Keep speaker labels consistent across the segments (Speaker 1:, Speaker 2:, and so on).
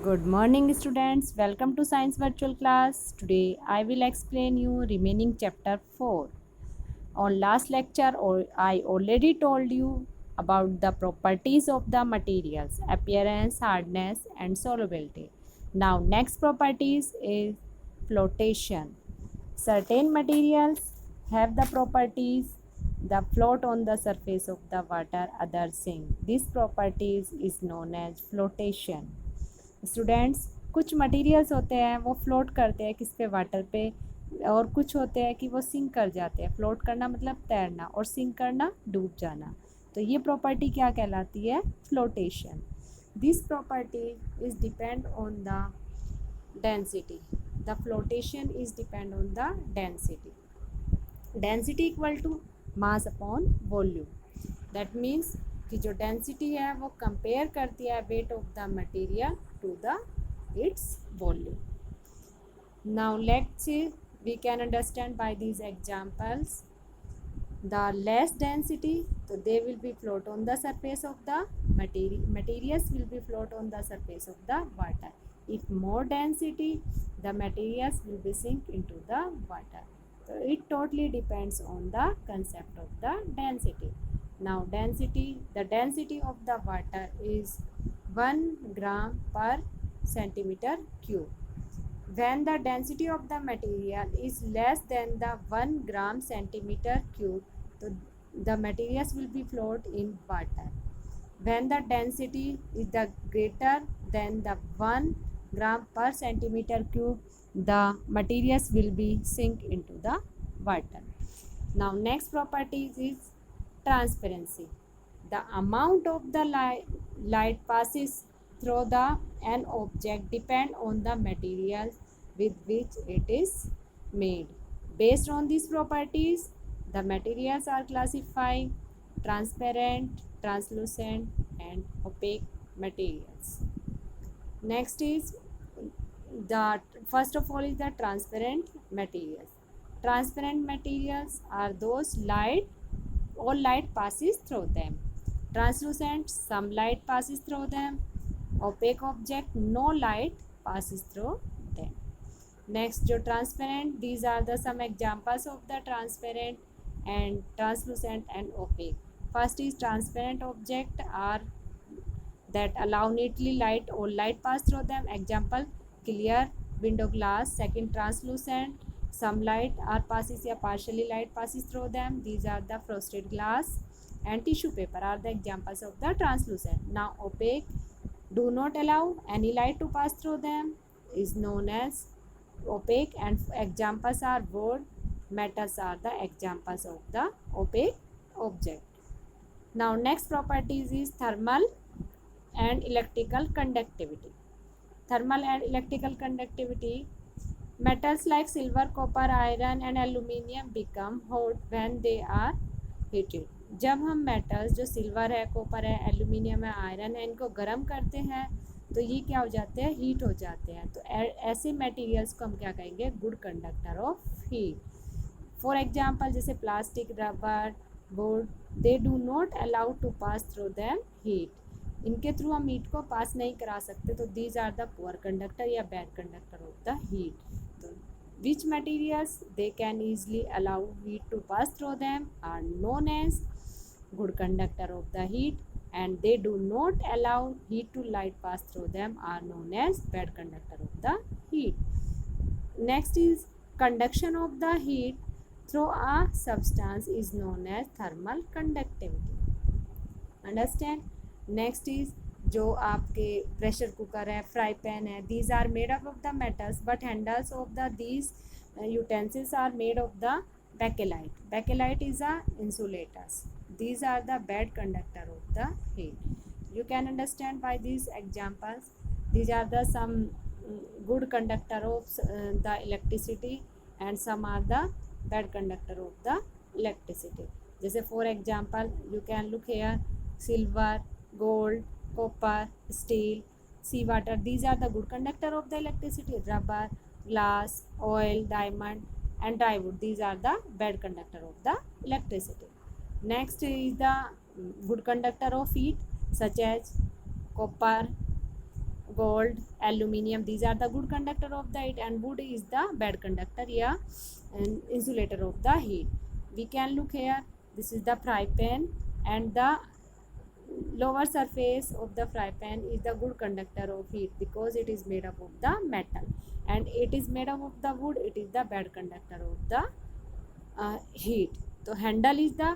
Speaker 1: Good morning students, welcome to science virtual class. Today I will explain you remaining chapter 4. On last lecture I already told you about the properties of the materials, appearance, hardness and solubility. Now next properties is flotation. Certain materials have the properties the float on the surface of the water, others sink. This properties is known as flotation. Students, कुछ materials होते हैं वो float करते हैं किस पे, water पे, और कुछ होते हैं कि वो सिंक कर जाते हैं। फ्लोट करना मतलब तैरना और सिंक करना डूब जाना। तो ये प्रॉपर्टी क्या कहलाती है? Flotation. This property is depend on the density. The flotation is depend on the density. Density equal to mass upon volume. That means कि जो डेंसिटी है वो कंपेयर करती है weight of the material to the its volume. Now let's see we can understand by these examples. The less density, so they will be float on the surface of the materials will be float on the surface of the water. If more density, the materials will be sink into the water. So it totally depends on the concept of the density. Now the density of the water is 1 gram per centimeter cube. When the density of the material is less than the 1 gram centimeter cube, so the materials will be float in water. When the density is the greater than the 1 gram per centimeter cube, the materials will be sink into the water. Now next property is transparency. The amount of the light passes through an object depend on the material with which it is made. Based on these properties, the materials are classified transparent, translucent and opaque materials. Next is the first of all is the transparent materials. Transparent materials are those all light passes through them. Translucent, some light passes through them. Opaque object, no light passes through them. Next, जो transparent, these are the some examples of the transparent and translucent and opaque. First is transparent object are that allow neatly light or light pass through them. Example, clear window glass. Second, translucent, some light or passes या partially light passes through them. These are the frosted glass and tissue paper are the examples of the translucent. Now opaque, do not allow any light to pass through them, is known as opaque, and examples are wood, metals are the examples of the opaque object. Now next properties is thermal and electrical conductivity. Thermal and electrical conductivity. Metals like silver, copper, iron and aluminium become hot when they are heated. जब हम metals जो silver है, copper है, aluminium है, iron है, इनको गर्म करते हैं तो ये क्या हो जाते हैं? हीट हो जाते हैं। तो ऐसे मटेरियल्स को हम क्या कहेंगे? Good conductor of heat. For example जैसे plastic, rubber, wood, they do not allow to pass through them heat. इनके थ्रू हम हीट को पास नहीं करा सकते, तो these are the poor conductor या bad conductor of the heat. तो which materials they can easily allow heat to pass through them are known as good conductor of the heat, and they do not allow heat to light pass through them are known as bad conductor of the heat. Next is conduction of the heat through a substance is known as thermal conductivity. Understand? Next is जो आपके pressure cooker है, fry pan है, these are made up of the metals but handles of the these utensils are made of the bakelite. Bakelite is a insulators. These are the bad conductor of the heat. You can understand by these examples. These are the some good conductor of the electricity and some are the bad conductor of the electricity. जैसे for example you can look here, silver, gold, copper, steel, seawater. These are the good conductor of the electricity. Rubber, glass, oil, diamond and dyewood. These are the bad conductor of the electricity. Next is the good conductor of heat such as copper, gold, aluminium, these are the good conductor of the heat, and wood is the bad conductor, yeah, and insulator of the heat. We can look here, this is the fry pan, and the lower surface of the fry pan is the good conductor of heat because it is made up of the metal, and it is made up of the wood, it is the bad conductor of the heat. So handle is the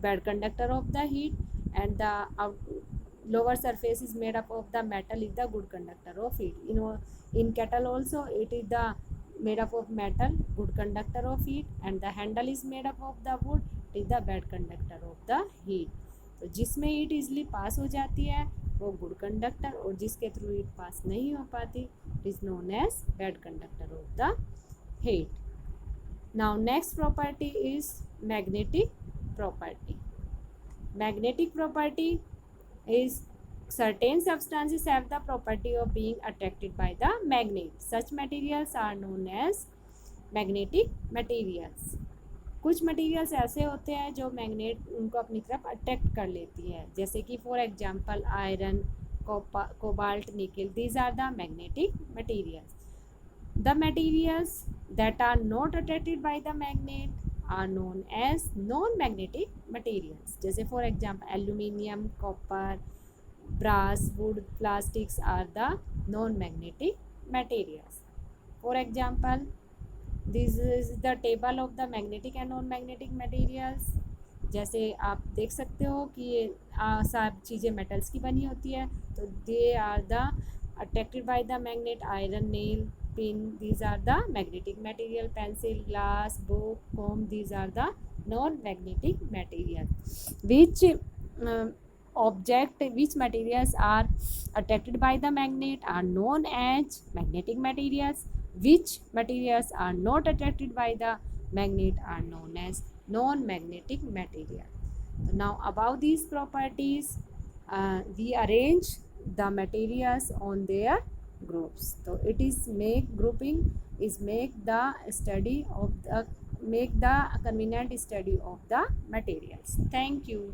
Speaker 1: bad conductor of the heat, and the lower surface is made up of the metal is the good conductor of heat. You know, in kettle also it is the made up of metal, good conductor of heat, and the handle is made up of the wood, it is the bad conductor of the heat. तो जिसमें heat easily पास हो जाती है वो good conductor, और जिसके through heat पास नहीं हो पाती it is known as bad conductor of the heat. Now next property is magnetic property. Magnetic property is certain substances have the property of being attracted by the magnet. Such materials are known as magnetic materials. कुछ materials ऐसे होते हैं जो magnet उनको अपनी तरफ attract कर लेती है, जैसे कि for example iron, cobalt, nickel, these are the magnetic materials. The materials that are not attracted by the magnet are known as non-magnetic materials. जैसे for example aluminium, copper, brass, wood, plastics are the non-magnetic materials. For example, this is the table of the magnetic and non-magnetic materials. जैसे आप देख सकते हो कि ये सब चीज़ें मेटल्स की बनी होती है, तो they are the attracted by the magnet. Iron, nail, pin, these are the magnetic material. Pencil, glass, book, comb, these are the non-magnetic material. Which which materials are attracted by the magnet are known as magnetic materials. Which materials are not attracted by the magnet are known as non-magnetic material. So now about these properties, we arrange the materials on their groups. So it is make grouping is make the study of the make the convenient study of the materials. Thank you.